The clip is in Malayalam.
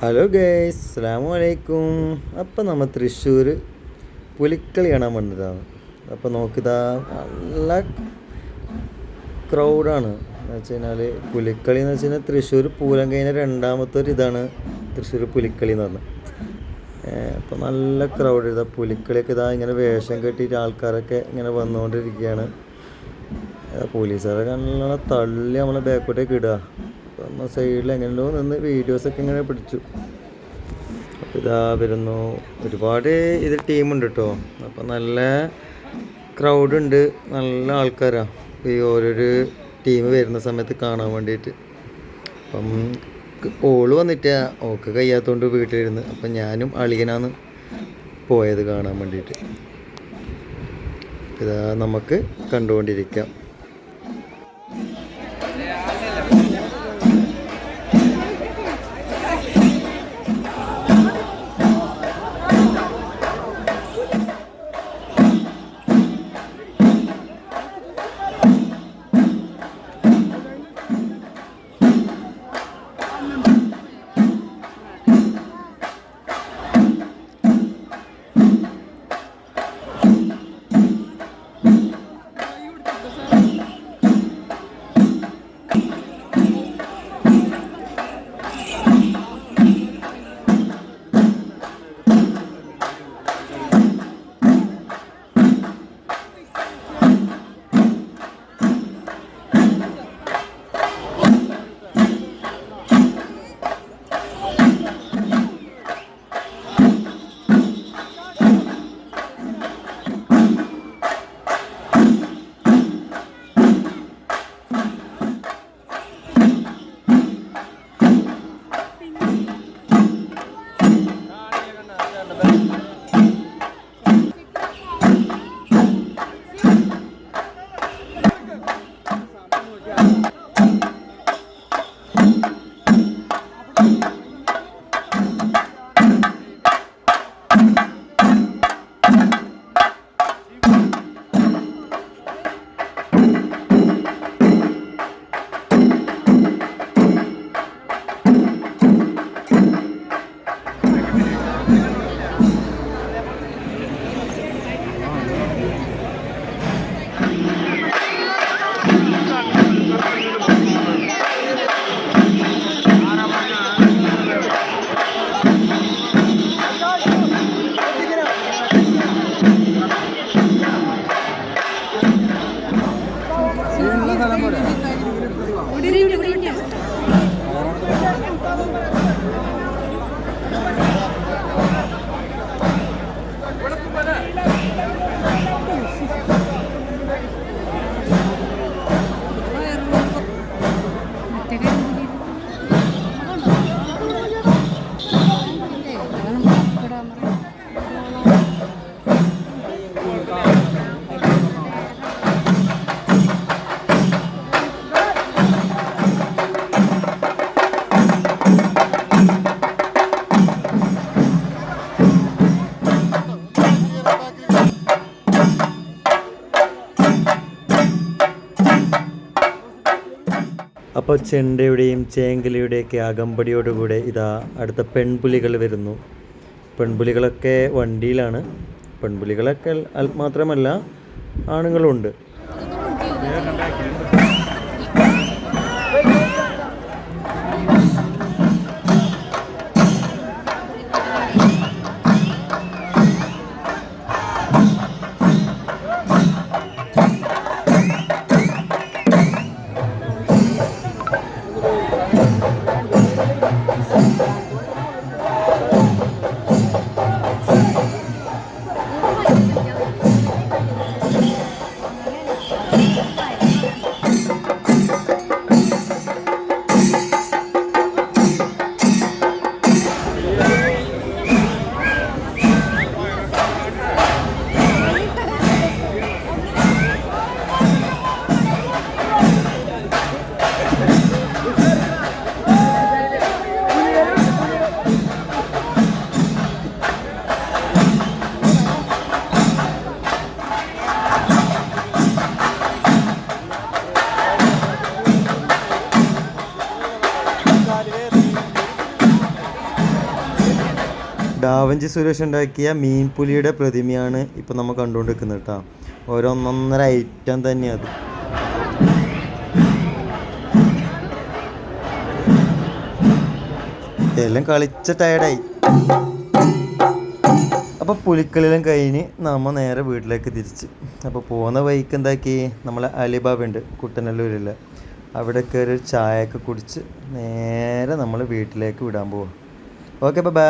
ഹലോ ഗൈസ്, അസ്സലാമു അലൈക്കും. അപ്പം നമ്മൾ തൃശ്ശൂർ പുലിക്കളി കാണാൻ വന്നതാണ്. അപ്പോൾ നോക്കിതാ നല്ല ക്രൗഡാണ്. എന്ന് വെച്ച് കഴിഞ്ഞാൽ പുലിക്കളി എന്ന് വെച്ച് കഴിഞ്ഞാൽ തൃശ്ശൂർ പൂരം കഴിഞ്ഞ രണ്ടാമത്തെ ഒരു ഇതാണ് തൃശ്ശൂർ പുലിക്കളി എന്ന് പറഞ്ഞത്. അപ്പോൾ നല്ല ക്രൗഡ്. ഇതാ പുലിക്കളിയൊക്കെ ഇതാ ഇങ്ങനെ വേഷം കെട്ടിയിട്ട് ആൾക്കാരൊക്കെ ഇങ്ങനെ വന്നുകൊണ്ടിരിക്കുകയാണ്. പോലീസുകാരൊക്കെ നല്ലോണം തള്ളി നമ്മളെ ബാക്കോട്ടേക്ക് ഇടുക. നമ്മൾ സൈഡിൽ എങ്ങനെയോ നിന്ന് വീഡിയോസൊക്കെ ഇങ്ങനെ പിടിച്ചു. അപ്പോൾ ഇതാ വരുന്നു, ഒരുപാട് ഇത് ടീമുണ്ട് കേട്ടോ. അപ്പം നല്ല ക്രൗഡുണ്ട്, നല്ല ആൾക്കാരാണ് ഈ ഓരോരു ടീം വരുന്ന സമയത്ത് കാണാൻ വേണ്ടിയിട്ട്. അപ്പം ഓള് വന്നിട്ട് ഓക്ക് കഴിയാത്തതുകൊണ്ട് വീട്ടിലിരുന്ന്, അപ്പം ഞാനും അളിയനാണ് പോയത് കാണാൻ വേണ്ടിയിട്ട്. ഇതാ നമുക്ക് കണ്ടുകൊണ്ടിരിക്കാം. അപ്പോൾ ചെണ്ടയുടെയും ചേങ്കലയുടെയൊക്കെ അകമ്പടിയോടുകൂടെ ഇതാ അടുത്ത പെൺപുലികൾ വരുന്നു. പെൺപുലികളൊക്കെ വണ്ടിയിലാണ്. പെൺപുലികളൊക്കെ മാത്രമല്ല, ആണുങ്ങളുണ്ട്. ഡാവഞ്ചി സുരേഷ് ഉണ്ടാക്കിയ മീൻപുലിയുടെ പ്രതിമയാണ് ഇപ്പം നമ്മൾ കണ്ടുകൊണ്ടിരിക്കുന്നത് കേട്ടോ. ഒരൊന്നൊന്നര ഐറ്റം തന്നെയാണ് അത്. എല്ലാം കളിച്ച ടയർഡായി. അപ്പോൾ പുലിക്കളിയെല്ലാം കഴിഞ്ഞ് നമ്മൾ നേരെ വീട്ടിലേക്ക് തിരിച്ച്. അപ്പോൾ പോകുന്ന വഴിക്ക് എന്താക്കി, നമ്മളെ അലിബാബ ഉണ്ട് കുട്ടനല്ലൂരിൽ, അവിടെ കയറി ഒരു ചായയൊക്കെ കുടിച്ച് നേരെ നമ്മൾ വീട്ടിലേക്ക് വിടാൻ പോവാം. Okay, by.